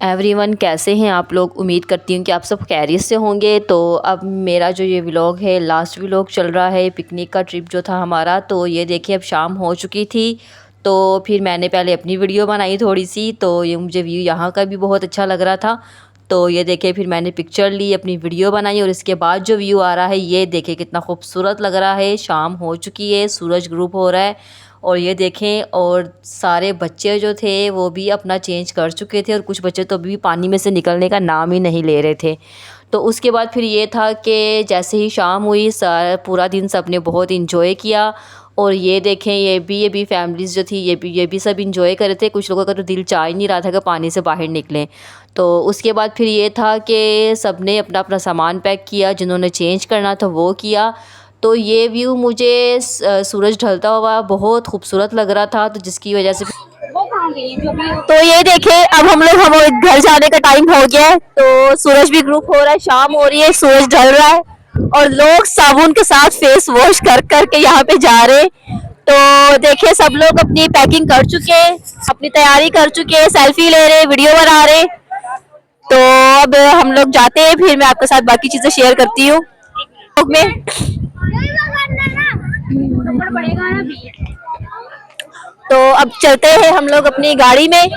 Everyone, कैसे हैं आप लोग। उम्मीद करती हूँ कि आप सब खैरियत से होंगे। तो अब मेरा जो ये व्लॉग है, लास्ट व्लॉग चल रहा है पिकनिक का ट्रिप जो था हमारा। तो ये देखिए अब शाम हो चुकी थी। तो फिर मैंने पहले अपनी वीडियो बनाई थोड़ी सी, तो ये मुझे व्यू यहाँ का भी बहुत अच्छा लग रहा था। तो ये देखिए फिर मैंने पिक्चर ली, अपनी वीडियो बनाई, और इसके बाद जो व्यू आ रहा है ये देखिए कितना खूबसूरत लग रहा है। शाम हो चुकी है, सूरज ग्रुप हो रहा है, और ये देखें, और सारे बच्चे जो थे वो भी अपना चेंज कर चुके थे, और कुछ बच्चे तो अभी भी पानी में से निकलने का नाम ही नहीं ले रहे थे। तो उसके बाद फिर ये था कि जैसे ही शाम हुई, पूरा दिन सब ने बहुत इंजॉय किया। और ये देखें, ये भी फैमिलीज़ जो थी ये भी सब इंजॉय कर रहे थे। कुछ लोगों का तो दिल चाह ही नहीं रहा था कि पानी से बाहर निकलें। तो उसके बाद फिर ये था कि सब ने अपना अपना सामान पैक किया, जिन्होंने चेंज करना था वो किया। तो ये व्यू मुझे सूरज ढलता हुआ बहुत खूबसूरत लग रहा था, तो जिसकी वजह से तो ये देखें, अब हम घर जाने का टाइम हो गया है। तो सूरज भी ग्रुप हो रहा है, शाम हो रही है, सूरज ढल रहा है, और लोग साबुन के साथ फेस वॉश कर कर के यहाँ पे जा रहे हैं। तो देखिए सब लोग अपनी पैकिंग कर चुके हैं, अपनी तैयारी कर चुके हैं, सेल्फी ले रहे हैं, वीडियो बना रहे हैं। तो अब हम लोग जाते हैं, फिर मैं आपके साथ बाकी चीजें शेयर करती हूँ में। तो अब चलते हैं हम लोग अपनी गाड़ी में।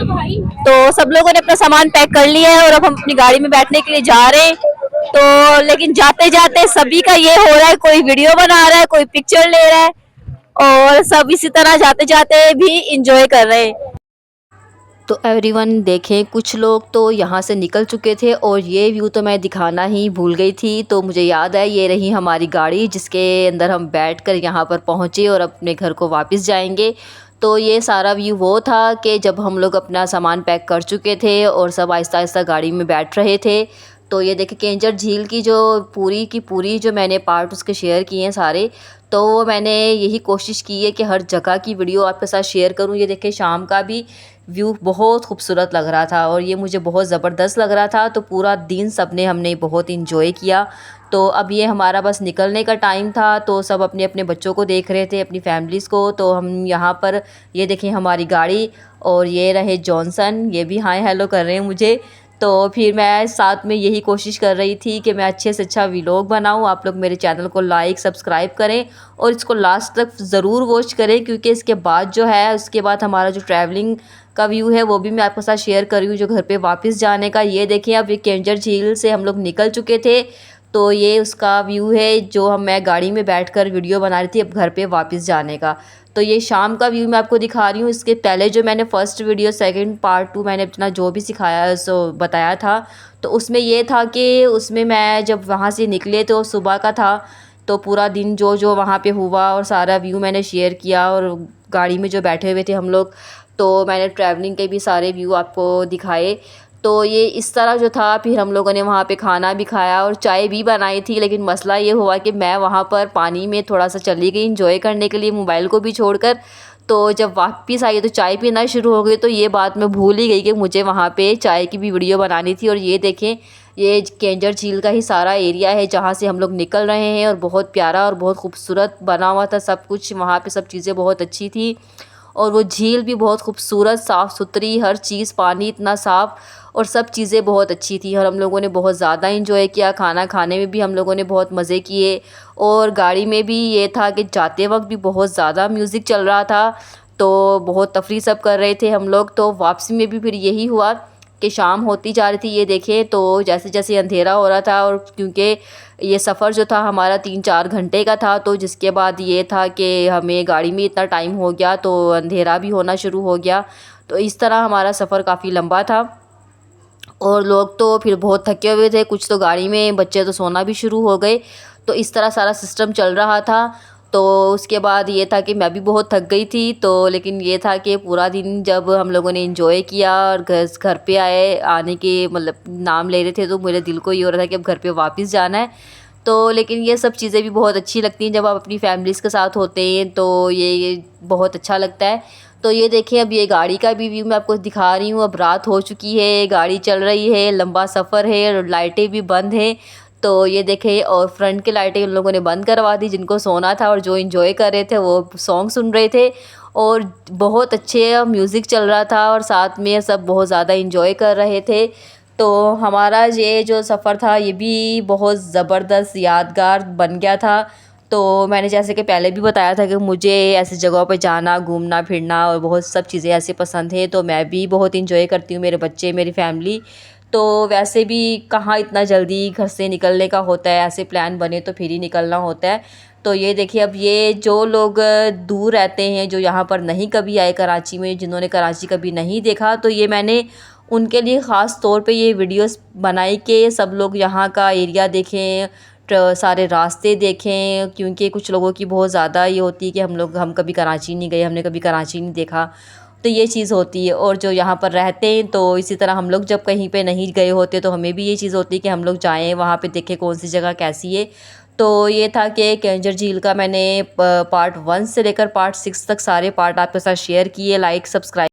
तो सब लोगों ने अपना सामान पैक कर लिया है, और अब हम अपनी गाड़ी में बैठने के लिए जा रहे हैं। तो लेकिन जाते जाते सभी का ये हो रहा है, कोई वीडियो बना रहा है, कोई पिक्चर ले रहा है, और सब इसी तरह जाते जाते भी इंजॉय कर रहे हैं। तो एवरीवन देखें, कुछ लोग तो यहाँ से निकल चुके थे, और ये व्यू तो मैं दिखाना ही भूल गई थी। तो मुझे याद है, ये रही हमारी गाड़ी जिसके अंदर हम बैठकर यहाँ पर पहुँचे और अपने घर को वापस जाएंगे। तो ये सारा व्यू वो था कि जब हम लोग अपना सामान पैक कर चुके थे और सब आहिस्ता आहिस्ता गाड़ी में बैठ रहे थे। तो ये देखिए केंजर झील की जो पूरी की पूरी जो मैंने पार्ट उसके शेयर किए हैं सारे। तो मैंने यही कोशिश की है कि हर जगह की वीडियो आपके साथ शेयर करूं। ये देखिए शाम का भी व्यू बहुत खूबसूरत लग रहा था, और ये मुझे बहुत ज़बरदस्त लग रहा था। तो पूरा दिन हमने बहुत इंजॉय किया। तो अब ये हमारा बस निकलने का टाइम था, तो सब अपने अपने बच्चों को देख रहे थे, अपनी फैमिलीज़ को। तो हम यहाँ पर ये देखें हमारी गाड़ी, और ये रहे जॉनसन, ये भी हाय हेलो कर रहे हैं मुझे। तो फिर मैं साथ में यही कोशिश कर रही थी कि मैं अच्छे से अच्छा व्लॉग बनाऊं। आप लोग मेरे चैनल को लाइक सब्सक्राइब करें, और इसको लास्ट तक ज़रूर वॉच करें, क्योंकि इसके बाद जो है, उसके बाद हमारा जो ट्रैवलिंग का व्यू है वो भी मैं आपके साथ शेयर कर रही हूँ, जो घर पे वापस जाने का। ये देखिए अब ये केंजर झील से हम लोग निकल चुके थे। तो ये उसका व्यू है जो मैं गाड़ी में बैठकर वीडियो बना रही थी अब घर पे वापस जाने का। तो ये शाम का व्यू मैं आपको दिखा रही हूँ। इसके पहले जो मैंने फर्स्ट वीडियो सेकंड पार्ट 2 मैंने अपना जो भी सिखाया सो बताया था, तो उसमें ये था कि उसमें मैं जब वहाँ से निकले तो सुबह का था। तो पूरा दिन जो जो वहाँ पे हुआ और सारा व्यू मैंने शेयर किया, और गाड़ी में जो बैठे हुए थे हम लोग, तो मैंने ट्रैवलिंग के भी सारे व्यू आपको दिखाए। तो ये इस तरह जो था, फिर हम लोगों ने वहाँ पे खाना भी खाया और चाय भी बनाई थी। लेकिन मसला ये हुआ कि मैं वहाँ पर पानी में थोड़ा सा चली गई इंजॉय करने के लिए, मोबाइल को भी छोड़कर। तो जब वापस आई तो चाय पीना शुरू हो गई, तो ये बात मैं भूल ही गई कि मुझे वहाँ पे चाय की भी वीडियो बनानी थी। और ये देखें, ये केंजर झील का ही सारा एरिया है जहाँ से हम लोग निकल रहे हैं, और बहुत प्यारा और बहुत खूबसूरत बना हुआ था सब कुछ। वहाँ पे सब चीज़ें बहुत अच्छी थी, और वो झील भी बहुत खूबसूरत, साफ़ सुथरी, हर चीज़, पानी इतना साफ़, और सब चीज़ें बहुत अच्छी थी। और हम लोगों ने बहुत ज़्यादा इंजॉय किया। खाना खाने में भी हम लोगों ने बहुत मज़े किए, और गाड़ी में भी ये था कि जाते वक्त भी बहुत ज़्यादा म्यूज़िक चल रहा था। तो बहुत तफरी सब कर रहे थे हम लोग। तो वापसी में भी फिर यही हुआ कि शाम होती जा रही थी। ये देखें, तो जैसे जैसे अंधेरा हो रहा था, और क्योंकि ये सफ़र जो था हमारा 3-4 घंटे का था, तो जिसके बाद ये था कि हमें गाड़ी में इतना टाइम हो गया, तो अंधेरा भी होना शुरू हो गया। तो इस तरह हमारा सफ़र काफ़ी लंबा था, और लोग तो फिर बहुत थके हुए थे, कुछ तो गाड़ी में, बच्चे तो सोना भी शुरू हो गए। तो इस तरह सारा सिस्टम चल रहा था। तो उसके बाद ये था कि मैं भी बहुत थक गई थी। तो लेकिन ये था कि पूरा दिन जब हम लोगों ने एंजॉय किया और घर पे आने के मतलब नाम ले रहे थे, तो मेरे दिल को ये हो रहा था कि अब घर पे वापस जाना है। तो लेकिन ये सब चीज़ें भी बहुत अच्छी लगती हैं जब आप अपनी फैमिलीज़ के साथ होते हैं, तो ये बहुत अच्छा लगता है। तो ये देखिए, अब ये गाड़ी का भी व्यू मैं आपको दिखा रही हूँ। अब रात हो चुकी है, गाड़ी चल रही है, लंबा सफ़र है, और लाइटें भी बंद हैं। तो ये देखें, और फ्रंट की लाइटें उन लोगों ने बंद करवा दी जिनको सोना था, और जो एंजॉय कर रहे थे वो सॉन्ग सुन रहे थे। और बहुत अच्छे म्यूज़िक चल रहा था और साथ में सब बहुत ज़्यादा इंजॉय कर रहे थे। तो हमारा ये जो सफ़र था ये भी बहुत ज़बरदस्त यादगार बन गया था। तो मैंने जैसे कि पहले भी बताया था कि मुझे ऐसी जगहों पे जाना, घूमना फिरना और बहुत सब चीज़ें ऐसे पसंद है, तो मैं भी बहुत इंजॉय करती हूँ, मेरे बच्चे, मेरी फैमिली। तो वैसे भी कहाँ इतना जल्दी घर से निकलने का होता है, ऐसे प्लान बने तो फिर ही निकलना होता है। तो ये देखिए, अब ये जो लोग दूर रहते हैं, जो यहाँ पर नहीं कभी आए कराची में, जिन्होंने कराची कभी नहीं देखा, तो ये मैंने उनके लिए ख़ास तौर पे ये वीडियोस बनाई कि सब लोग यहाँ का एरिया देखें, सारे रास्ते देखें, क्योंकि कुछ लोगों की बहुत ज़्यादा ये होती है कि हम कभी कराची नहीं गए, हमने कभी कराची नहीं देखा, तो ये चीज़ होती है। और जो यहाँ पर रहते हैं तो इसी तरह हम लोग जब कहीं पे नहीं गए होते तो हमें भी ये चीज़ होती है कि हम लोग जाएँ वहाँ पे, देखें कौन सी जगह कैसी है। तो ये था कि केंजर झील का मैंने पार्ट 1 से लेकर पार्ट 6 तक सारे पार्ट आपके साथ शेयर किए। Like, subscribe